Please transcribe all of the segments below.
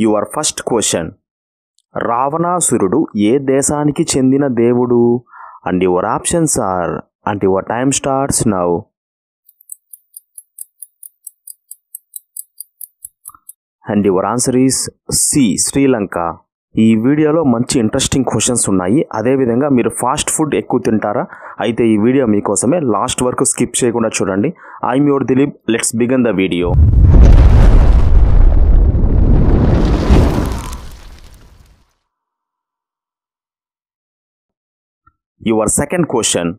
Your first question. రావణాసురుడు ఏ దేశానికి చెందిన దేవుడు? And your options are, and your time starts now. And your answer is C, Sri Lanka. ఈ వీడియోలో మంచి ఇంట్రెస్టింగ్ క్వశ్చన్స్ ఉన్నాయి. అదేవిధంగా మీరు ఫాస్ట్ ఫుడ్ ఎక్కువ తింటారా? అయితే ఈ వీడియో మీకోసమే. లాస్ట్ వరకు స్కిప్ చేయకుండా చూడండి. I'm your Dilip. Let's begin the video. Your second question.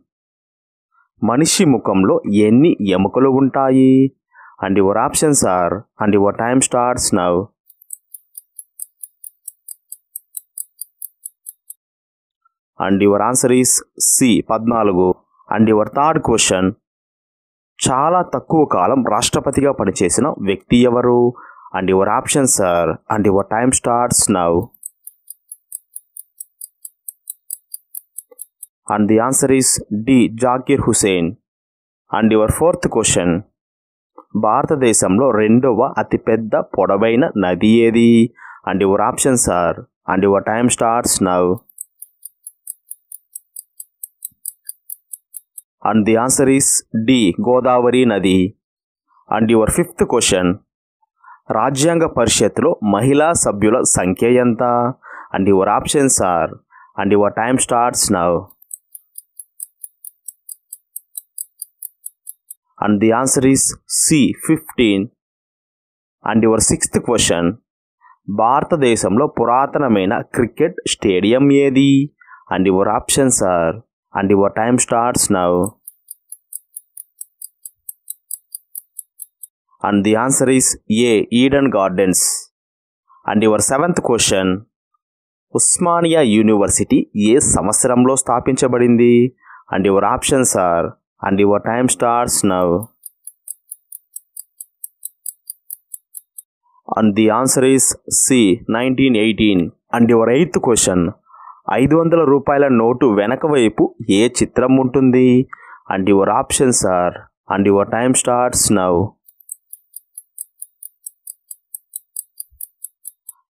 మనిషి ముఖంలో ఎన్ని ఎముకలు ఉంటాయి? And your options are, and your time starts now. And your answer is C, 14. And your third question. చాలా తక్కువ కాలం రాష్ట్రపతిగా పనిచేసిన వ్యక్తి ఎవరు? And your options are, and your time starts now. And the answer is D, Zakir Husain. And your fourth question. భారతదేశంలో రెండవ అతిపెద్ద పొడవైన నది ఏది? And your options are, and your time starts now. And the answer is D, Godavari నది. And your fifth question. రాజ్యాంగ పరిషత్తులో మహిళా సభ్యుల సంఖ్య ఎంత? And your options are, and your time starts now. And the answer is C, 15. And your sixth question. భారతదేశంలో పురాతనమైన cricket stadium ఏది? And your options are, and your time starts now. And the answer is A, Eden Gardens. And your seventh question. Osmania university ఏ సంవత్సరంలో స్థాపించబడింది? And your options are, and your time starts now. And the answer is C, 1918. And your eighth question. 500 రూపాయల note వెనక వైపు ఏ చిత్రం ఉంటుంది? And your options are, and your time starts now.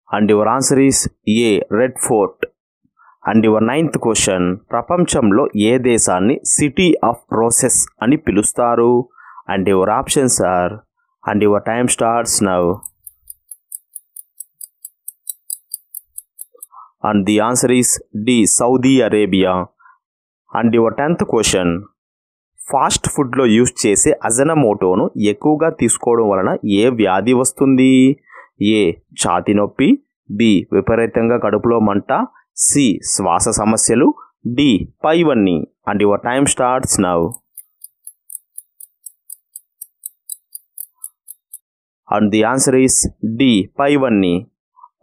And your answer is A, Red Fort. And your ninth question. ప్రపంచంలో ఏ దేశాన్ని city of roses అని పిలుస్తారు? And your options are, and your time starts now. And the answer is D, Saudi Arabia. And your 10th question. Fast ఫుడ్లో use చేసే అజనమోటోను ఎక్కువగా తీసుకోవడం వలన ఏ వ్యాధి వస్తుంది? ఏ, ఛాతీ నొప్పి. బి, విపరీతంగా కడుపులో మంట. సి, శ్వాస సమస్యలు. డి, పైవన్నీ. And your time starts now. And the answer is D, పైవన్నీ.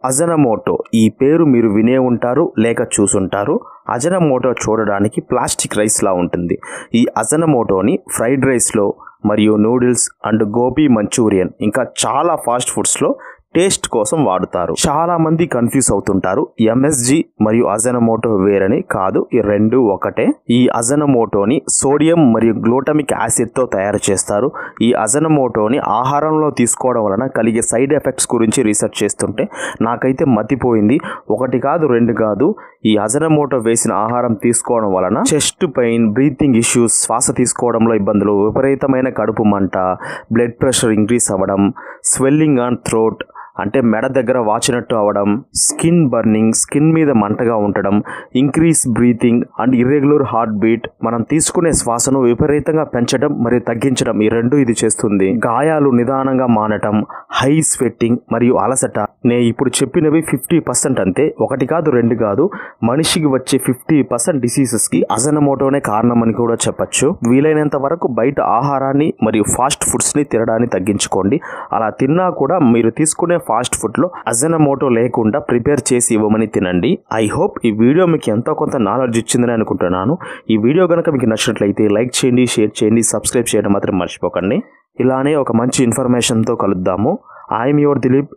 అజనమోటో ఈ పేరు మీరు వినే ఉంటారు లేక చూసుంటారు. అజనమోటో చూడడానికి ప్లాస్టిక్ రైస్లా ఉంటుంది. ఈ అజనమోటోని ఫ్రైడ్ రైస్లో మరియు నూడిల్స్ అండ్ గోబీ మంచూరియన్ ఇంకా చాలా ఫాస్ట్ ఫుడ్స్లో టేస్ట్ కోసం వాడుతారు. చాలా మంది కన్ఫ్యూజ్ అవుతుంటారు. ఎంఎస్జి మరియు అజనమోటో వేరని. కాదు, ఈ రెండు ఒకటే. ఈ అజనమోటోని సోడియం మరియు గ్లూటామిక్ యాసిడ్తో తయారు చేస్తారు. ఈ అజనమోటోని ఆహారంలో తీసుకోవడం వలన కలిగే సైడ్ ఎఫెక్ట్స్ గురించి రీసెర్చ్ చేస్తుంటే నాకైతే మతిపోయింది. ఒకటి కాదు, రెండు కాదు. ఈ అజనమోటో వేసిన ఆహారం తీసుకోవడం వలన చెస్ట్ పెయిన్, బ్రీతింగ్ ఇష్యూస్, శ్వాస తీసుకోవడంలో ఇబ్బందులు, విపరీతమైన కడుపు మంట, బ్లడ్ ప్రెషర్ ఇంక్రీస్ అవ్వడం, స్వెల్లింగ్ ఆన్ థ్రోట్ అంటే మెడ దగ్గర వాచినట్టు అవ్వడం, స్కిన్ బర్నింగ్, స్కిన్ మీద మంటగా ఉండడం, increase breathing and irregular heart beat, మనం తీసుకునే శ్వాసను విపరీతంగా పెంచడం మరియు తగ్గించడం, ఈ రెండు ఇది చేస్తుంది. గాయాలు నిదానంగా మానటం, హై స్వెట్టింగ్ మరియు అలసట. నే ఇప్పుడు చెప్పినవి 50% అంతే. ఒకటి కాదు, రెండు కాదు. మనిషికి వచ్చే 50% డిసీజెస్కి అజనమోటోనే కారణమని కూడా చెప్పచ్చు. వీలైనంత వరకు బయట ఆహారాన్ని మరియు ఫాస్ట్ ఫుడ్స్ని తినడాన్ని తగ్గించుకోండి. అలా తిన్నా కూడా మీరు తీసుకునే ఫాస్ట్ ఫుడ్లో అజనమోటో లేకుండా ప్రిపేర్ చేసి ఇవ్వమని తినండి. ఐ హోప్ ఈ వీడియో మీకు ఎంతో కొంత నాలెడ్జ్ ఇచ్చిందని అనుకుంటున్నాను. ఈ వీడియో కనుక మీకు నచ్చినట్లయితే లైక్ చేయండి, షేర్ చేయండి, సబ్స్క్రైబ్ చేయడం మాత్రం మర్చిపోకండి. ఇలానే ఒక మంచి ఇన్ఫర్మేషన్తో కలుద్దాము. I'm your Dilip.